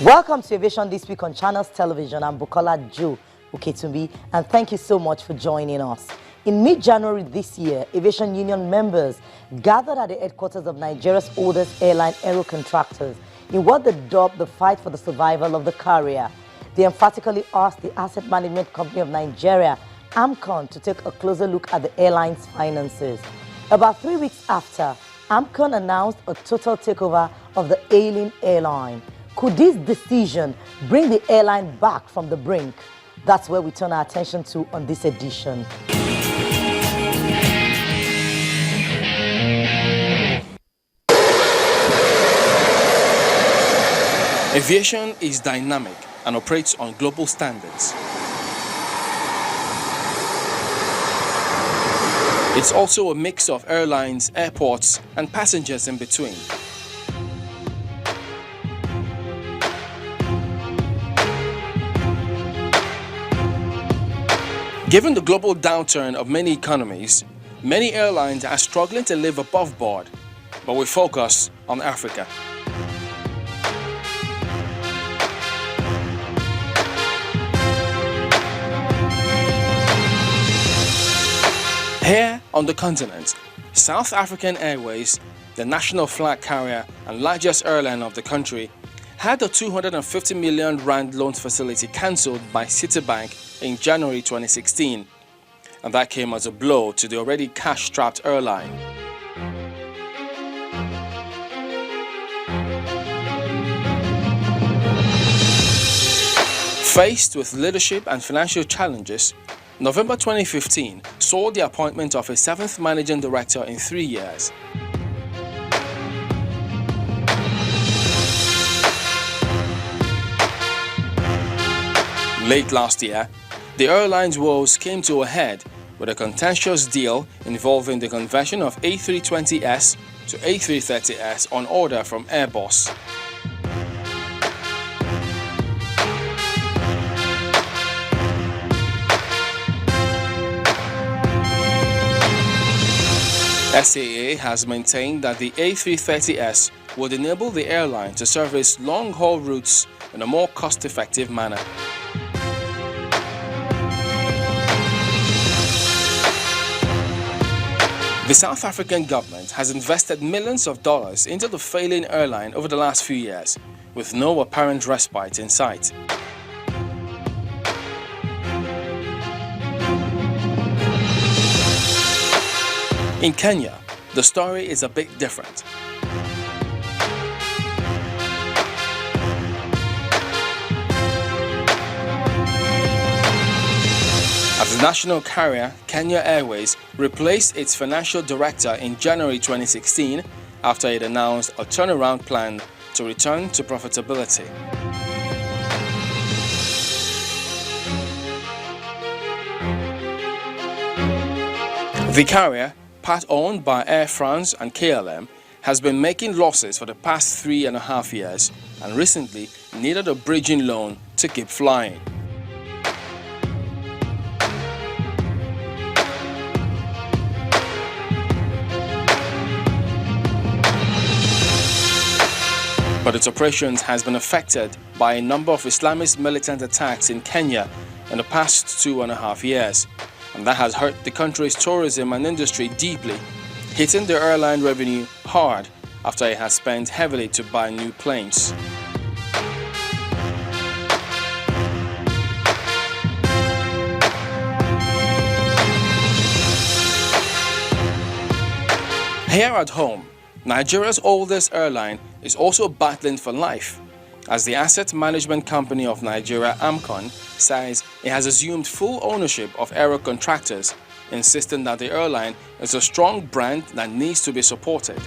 Welcome to Aviation This Week on Channels Television. I'm Bukola Joe Uketumbi, and thank you so much for joining us. In mid-January this year, Aviation Union members gathered at the headquarters of Nigeria's oldest airline aero contractors in what they dubbed the fight for the survival of the carrier. They emphatically asked the Asset Management Company of Nigeria, AMCON, to take a closer look at the airline's finances. About 3 weeks after, AMCON announced a total takeover of the Ailing airline. Could this decision bring the airline back from the brink? That's where we turn our attention to on this edition. Aviation is dynamic and operates on global standards. It's also a mix of airlines, airports, and passengers in between. Given the global downturn of many economies, many airlines are struggling to live above board, but we focus on Africa. Here on the continent, South African Airways, the national flag carrier and largest airline of the country, had the 250 million rand loan facility cancelled by Citibank in January 2016, and that came as a blow to the already cash-strapped airline. Faced with leadership and financial challenges, November 2015 saw the appointment of a 7th managing director in 3 years. Late last year, the airline's woes came to a head with a contentious deal involving the conversion of A320s to A330s on order from Airbus. SAA has maintained that the A330s would enable the airline to service long-haul routes in a more cost-effective manner. The South African government has invested millions of dollars into the failing airline over the last few years, with no apparent respite in sight. In Kenya, the story is a bit different. As the national carrier, Kenya Airways replaced its financial director in January 2016 after it announced a turnaround plan to return to profitability. The carrier, part owned by Air France and KLM, has been making losses for the past 3.5 years and recently needed a bridging loan to keep flying. But its operations has been affected by a number of Islamist militant attacks in Kenya in the past 2.5 years, and that has hurt the country's tourism and industry deeply, hitting the airline revenue hard after it has spent heavily to buy new planes. Here at home, Nigeria's oldest airline is also battling for life, as the Asset Management Company of Nigeria, AMCON, says it has assumed full ownership of aero contractors, insisting that the airline is a strong brand that needs to be supported.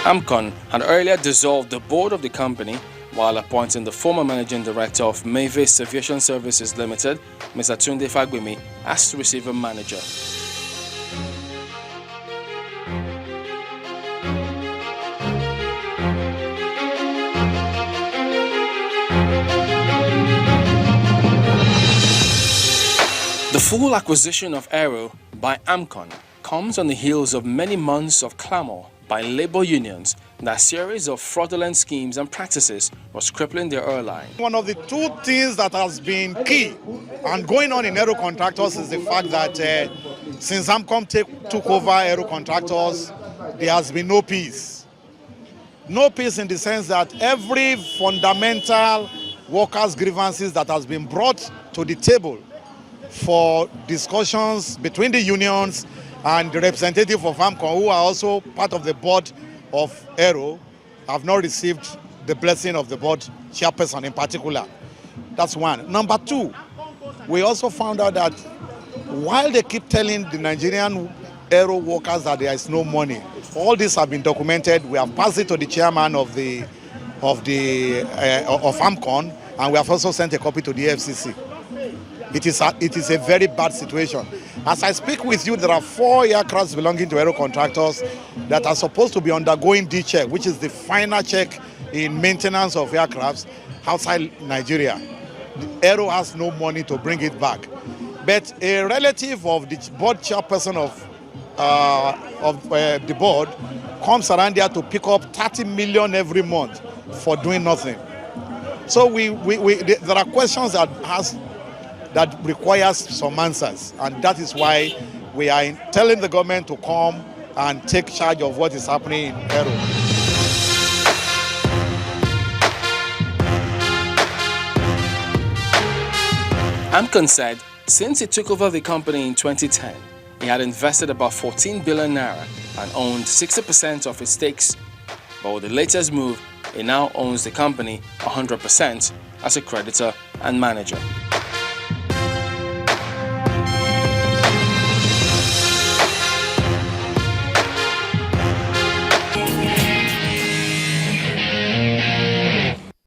AMCON had earlier dissolved the board of the company while appointing the former managing director of Mavis Aviation Services Limited, Mr. Tunde Fagbemi, as receiver manager. The full acquisition of Aero by AMCON comes on the heels of many months of clamor by labor unions that a series of fraudulent schemes and practices was crippling their airline. One of the two things that has been key and going on in aero contractors is the fact that since AMCON took over aero contractors, there has been no peace. No peace in the sense that every fundamental workers' grievances that has been brought to the table for discussions between the unions and the representative of AMCON, who are also part of the board of Aero, have not received the blessing of the board chairperson in particular. That's one. Number two, we also found out that while they keep telling the Nigerian Aero workers that there is no money, all this have been documented. We have passed it to the chairman of AMCON, and we have also sent a copy to the FCC. It is a very bad situation. As I speak with you, there are 4 aircrafts belonging to aero contractors that are supposed to be undergoing D-check, which is the final check in maintenance of aircrafts outside Nigeria. The Aero has no money to bring it back. But a relative of the board chairperson of the board comes around here to pick up 30 million every month for doing nothing. So there are questions that requires some answers, and that is why we are telling the government to come and take charge of what is happening in Aero. AMCON said since it took over the company in 2010, he had invested about 14 billion naira and owned 60% of its stakes. But with the latest move, he now owns the company 100% as a creditor and manager.